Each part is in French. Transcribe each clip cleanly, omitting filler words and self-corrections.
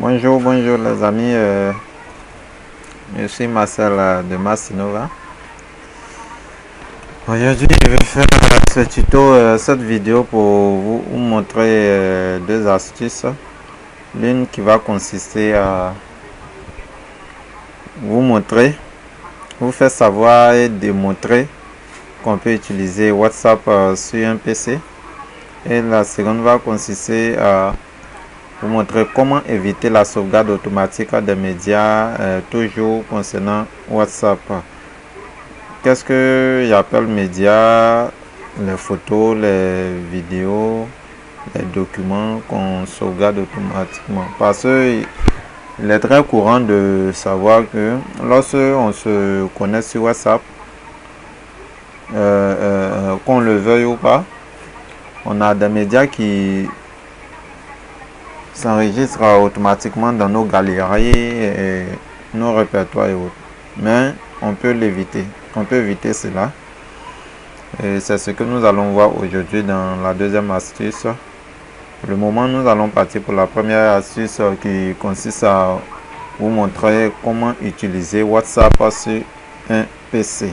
Bonjour, bonjour les amis, je suis Marcel de Massinova. Aujourd'hui je vais faire ce tuto, cette vidéo pour vous montrer deux astuces. L'une qui va consister à vous faire savoir et démontrer qu'on peut utiliser WhatsApp sur un PC. Et la seconde va consister à vous montrer comment éviter la sauvegarde automatique des médias, toujours concernant WhatsApp. Qu'est-ce que j'appelle médias? Les photos, les vidéos, les documents qu'on sauvegarde automatiquement. Parce que il est très courant de savoir que lorsque on se connecte sur WhatsApp, qu'on le veuille ou pas, on a des médias qui s'enregistre automatiquement dans nos galeries et nos répertoires et autres. Mais on peut l'éviter. On peut éviter cela. Et c'est ce que nous allons voir aujourd'hui dans la deuxième astuce. Pour le moment, nous allons partir pour la première astuce qui consiste à vous montrer comment utiliser WhatsApp sur un PC.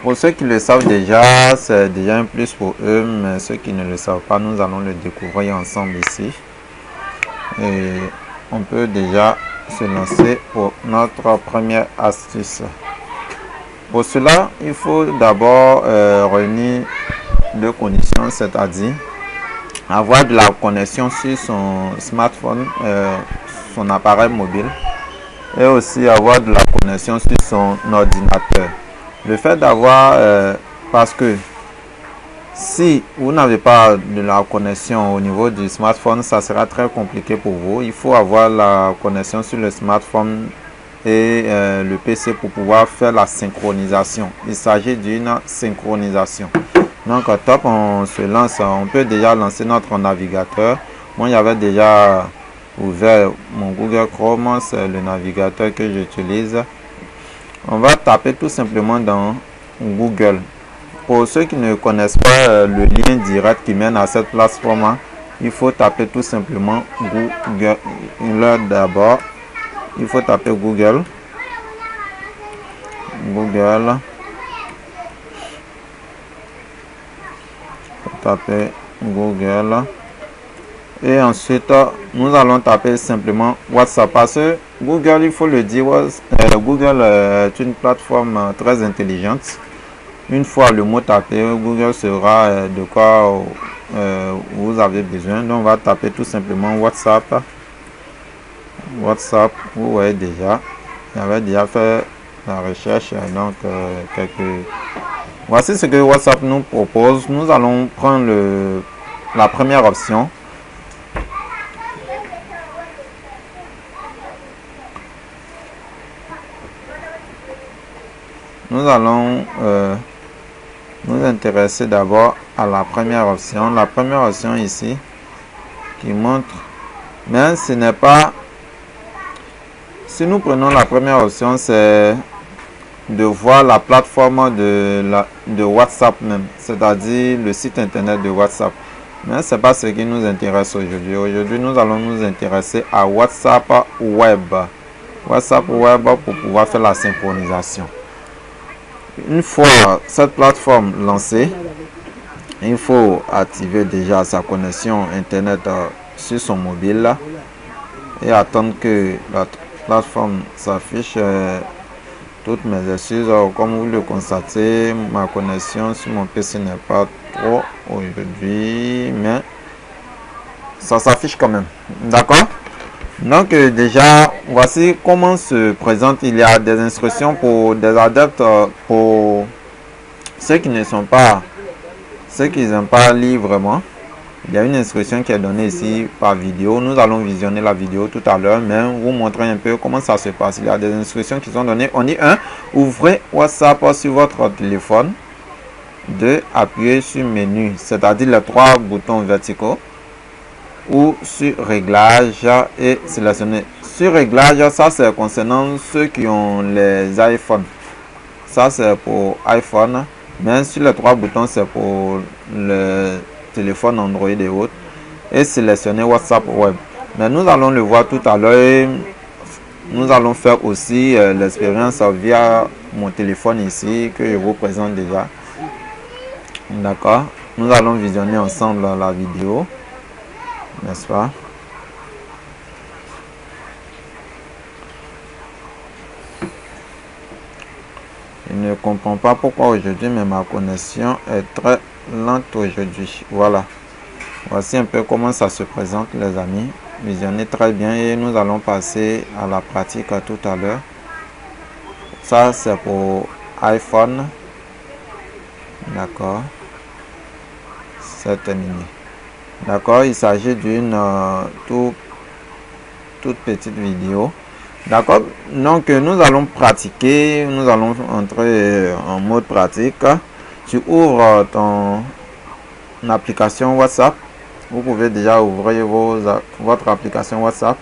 Pour ceux qui le savent déjà, c'est déjà un plus pour eux, mais ceux qui ne le savent pas, nous allons le découvrir ensemble ici. Et on peut déjà se lancer pour notre première astuce. Pour cela, il faut d'abord réunir deux conditions, c'est-à-dire avoir de la connexion sur son smartphone, son appareil mobile, et aussi avoir de la connexion sur son ordinateur. Le fait d'avoir, parce que si vous n'avez pas de la connexion au niveau du smartphone, ça sera très compliqué pour vous. Il faut avoir la connexion sur le smartphone et le PC pour pouvoir faire la synchronisation. Il s'agit d'une synchronisation. Donc top, on se lance, on peut déjà lancer notre navigateur. Moi, j'avais déjà ouvert mon Google Chrome, c'est le navigateur que j'utilise. On va taper tout simplement dans Google. Pour ceux qui ne connaissent pas le lien direct qui mène à cette plateforme, il faut taper tout simplement Google. D'abord, il faut taper Google. Google. Taper Google. Et ensuite, nous allons taper simplement WhatsApp. Parce que Google, il faut le dire, Google est une plateforme très intelligente. Une fois le mot tapé, Google saura de quoi vous avez besoin. Donc, on va taper tout simplement WhatsApp. WhatsApp, vous voyez déjà. J'avais déjà fait la recherche. Donc, voici ce que WhatsApp nous propose. Nous allons prendre la première option. Nous allons nous intéresser d'abord à la première option. La première option ici qui montre, mais ce n'est pas, si nous prenons la première option, c'est de voir la plateforme de WhatsApp même, c'est-à-dire le site internet de WhatsApp. Mais ce n'est pas ce qui nous intéresse aujourd'hui. Aujourd'hui, nous allons nous intéresser à WhatsApp Web. WhatsApp Web pour pouvoir faire la synchronisation. Une fois cette plateforme lancée, il faut activer déjà sa connexion internet sur son mobile et attendre que la plateforme s'affiche. Toutes mes excuses, comme vous le constatez, ma connexion sur mon PC n'est pas trop aujourd'hui, mais ça s'affiche quand même. D'accord? Donc déjà, voici comment se présente. Il y a des instructions pour des adeptes, pour ceux qui ne sont pas, ceux qui n'aiment pas lire vraiment. Il y a une instruction qui est donnée ici par vidéo. Nous allons visionner la vidéo tout à l'heure, mais vous montrer un peu comment ça se passe. Il y a des instructions qui sont données. On dit 1, ouvrez WhatsApp sur votre téléphone. 2, appuyez sur menu, c'est-à-dire les 3 boutons verticaux. Ou sur réglage et sélectionner. Sur réglage, ça c'est concernant ceux qui ont les iPhones. Ça c'est pour iPhone. Mais sur les 3 boutons, c'est pour le téléphone Android et autres. et sélectionner WhatsApp Web. Mais nous allons le voir tout à l'heure et nous allons faire aussi l'expérience via mon téléphone ici que je vous présente déjà. D'accord, nous allons visionner ensemble la vidéo, n'est-ce pas? Je ne comprends pas pourquoi aujourd'hui, mais ma connexion est très lente aujourd'hui. Voilà. Voici un peu comment ça se présente, les amis. Visionnez très bien et nous allons passer à la pratique tout à l'heure. Ça, c'est pour iPhone. D'accord. C'est terminé. D'accord. Il s'agit d'une toute petite vidéo. D'accord. Donc, nous allons pratiquer. Nous allons entrer en mode pratique. Tu ouvres ton application WhatsApp. Vous pouvez déjà ouvrir votre application WhatsApp.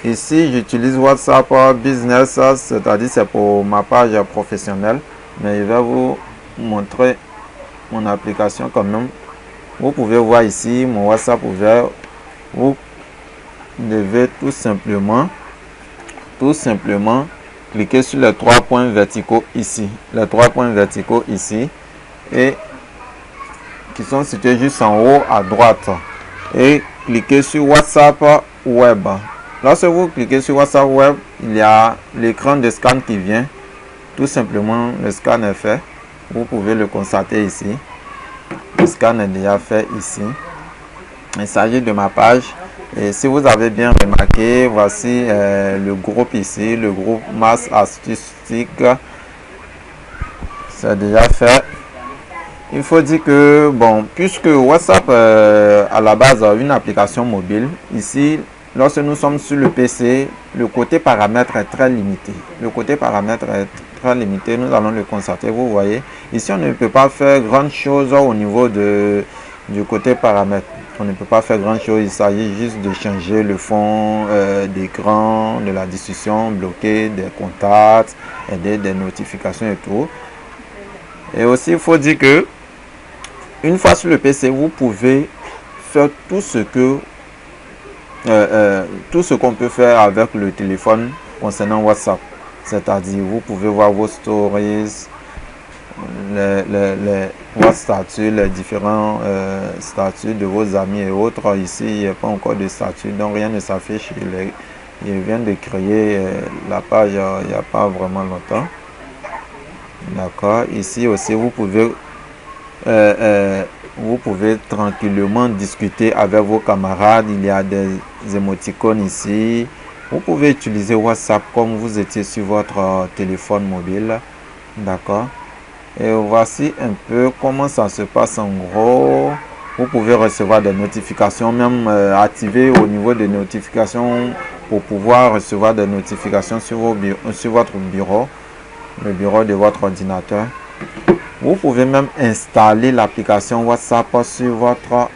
Ici, j'utilise WhatsApp Business, c'est-à-dire c'est pour ma page professionnelle. Mais je vais vous montrer mon application quand même. Vous pouvez voir ici mon WhatsApp ouvert. Vous devez tout simplement cliquer sur les trois points verticaux ici. Les trois points verticaux ici. Et qui sont situés juste en haut à droite. Et cliquez sur WhatsApp Web. Lorsque vous cliquez sur WhatsApp Web, il y a l'écran de scan qui vient. Tout simplement, le scan est fait. Vous pouvez le constater ici. Le scan est déjà fait ici. Il s'agit de ma page. Et si vous avez bien remarqué, voici le groupe ici, le groupe Masse Artistique. C'est déjà fait. Il faut dire que, bon, puisque WhatsApp à la base une application mobile, ici, lorsque nous sommes sur le PC, le côté paramètres est très limité. Le côté paramètres est très limité, nous allons le constater, vous voyez. Ici, on ne peut pas faire grand chose au niveau du côté paramètres. On ne peut pas faire grand chose, il s'agit juste de changer le fond d'écran, de la discussion, bloquer des contacts, aider des notifications et tout. Et aussi, il faut dire que une fois sur le PC, vous pouvez faire tout ce qu'on peut faire avec le téléphone concernant WhatsApp. C'est-à-dire, vous pouvez voir vos stories, vos statuts, les différents statuts de vos amis et autres. Ici, il n'y a pas encore de statut, donc rien ne s'affiche. Il vient de créer la page il n'y a pas vraiment longtemps. D'accord. Ici aussi, vous pouvez tranquillement discuter avec vos camarades. Il y a des émoticônes ici. Vous pouvez utiliser WhatsApp comme vous étiez sur votre téléphone mobile. D'accord. Et voici un peu comment ça se passe en gros. Vous pouvez recevoir des notifications, même activer au niveau des notifications pour pouvoir recevoir des notifications sur votre bureau, le bureau de votre ordinateur. Vous pouvez même installer l'application WhatsApp sur votre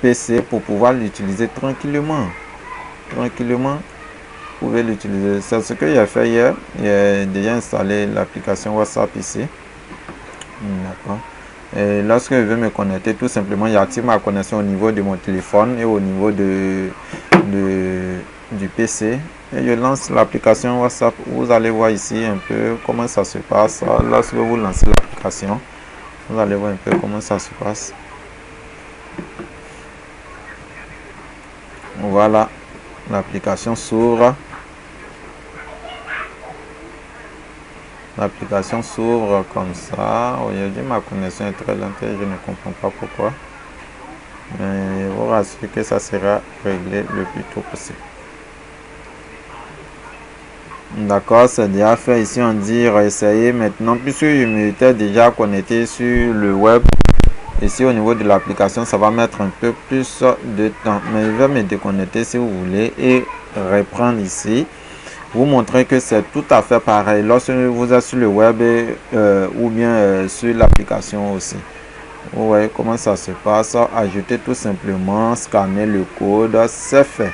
PC pour pouvoir l'utiliser tranquillement. Vous pouvez l'utiliser. C'est ce que j'ai fait hier. J'ai déjà installé l'application WhatsApp ici. D'accord. Et lorsque je vais me connecter, tout simplement, j'active ma connexion au niveau de mon téléphone et au niveau du PC. Et je lance l'application WhatsApp. Vous allez voir ici un peu comment ça se passe. Lorsque vous lancez l'application, vous allez voir un peu comment ça se passe. Voilà, l'application s'ouvre. L'application s'ouvre comme ça. Aujourd'hui, ma connexion est très lente et je ne comprends pas pourquoi. Mais je vous rassure que ça sera réglé le plus tôt possible. D'accord, c'est déjà fait. Ici, on dit réessayer maintenant. Puisque je m'étais déjà connecté sur le web, ici au niveau de l'application, ça va mettre un peu plus de temps. Mais je vais me déconnecter si vous voulez et reprendre ici. Vous montrer que c'est tout à fait pareil lorsque vous êtes sur le web ou bien sur l'application aussi. Vous voyez comment ça se passe. Ajouter tout simplement, scanner le code, c'est fait.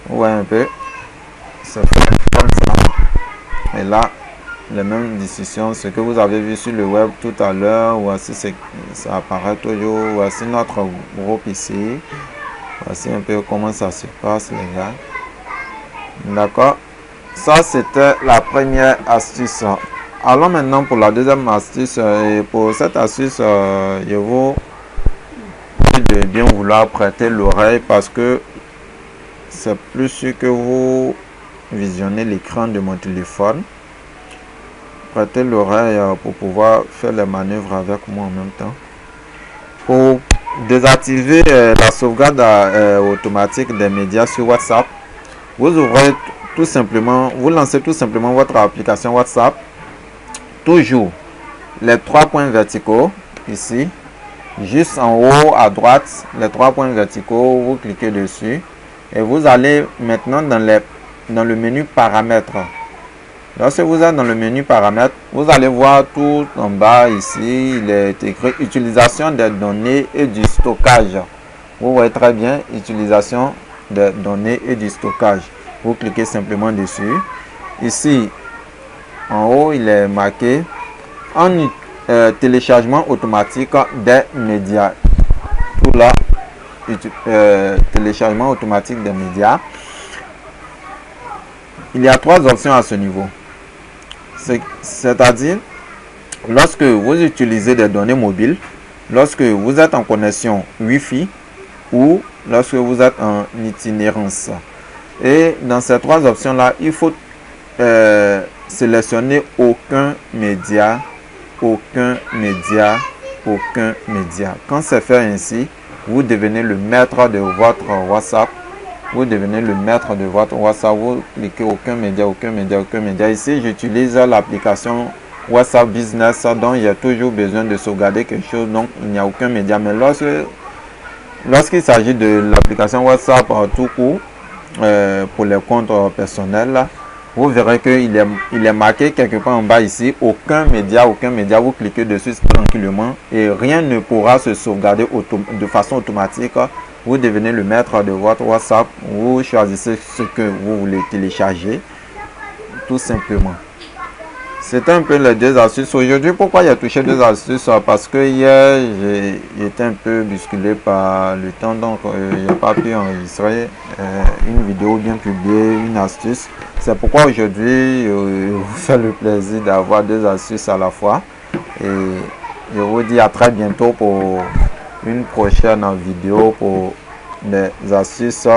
Vous voyez un peu, c'est fait comme ça. Et là, les mêmes discussions, ce que vous avez vu sur le web tout à l'heure. Voici ça apparaît toujours. Voici notre groupe ici. Voici un peu comment ça se passe, les gars. D'accord. Ça, c'était la première astuce. Allons maintenant pour la deuxième astuce. Et pour cette astuce, je vous prie de bien vouloir prêter l'oreille parce que c'est plus sûr que vous visionnez l'écran de mon téléphone. Prêtez l'oreille pour pouvoir faire les manœuvres avec moi en même temps. Pour désactiver la sauvegarde automatique des médias sur WhatsApp, vous ouvrez tout simplement, vous lancez tout simplement votre application WhatsApp. Toujours les 3 points verticaux ici, juste en haut à droite, les 3 points verticaux, vous cliquez dessus et vous allez maintenant dans le menu paramètres. Lorsque vous êtes dans le menu paramètres, vous allez voir tout en bas ici, il est écrit utilisation des données et du stockage. Vous voyez très bien, utilisation des données et du stockage. Vous cliquez simplement dessus. Ici, en haut, il est marqué en téléchargement automatique des médias. Tout là, téléchargement automatique des médias. Il y a 3 options à ce niveau. C'est-à-dire, lorsque vous utilisez des données mobiles, lorsque vous êtes en connexion Wi-Fi ou lorsque vous êtes en itinérance. Et dans ces 3 options-là, il faut sélectionner aucun média, aucun média, aucun média. Quand c'est fait ainsi, vous devenez le maître de votre WhatsApp. Vous devenez le maître de votre WhatsApp. Vous cliquez aucun média, aucun média, aucun média. Ici, j'utilise l'application WhatsApp Business, dont j'ai toujours besoin de sauvegarder quelque chose. Donc, il n'y a aucun média. Mais lorsqu'il s'agit de l'application WhatsApp tout court, pour les comptes personnels, vous verrez qu'il est marqué quelque part en bas ici, aucun média, aucun média. Vous cliquez dessus tranquillement et rien ne pourra se sauvegarder de façon automatique. Vous devenez le maître de votre WhatsApp. Vous choisissez ce que vous voulez télécharger, tout simplement. C'était un peu les 2 astuces. Aujourd'hui, pourquoi j'ai touché 2 astuces? Parce que hier, j'ai été un peu bousculé par le temps, donc je n'ai pas pu enregistrer une vidéo bien publiée, une astuce. C'est pourquoi aujourd'hui, je vous fais le plaisir d'avoir 2 astuces à la fois. Et je vous dis à très bientôt pour une prochaine vidéo pour des astuces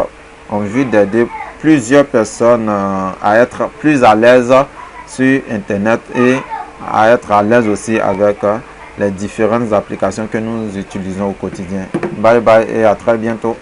en vue d'aider plusieurs personnes à être plus à l'aise sur internet et à être à l'aise aussi avec les différentes applications que nous utilisons au quotidien. Bye bye et à très bientôt.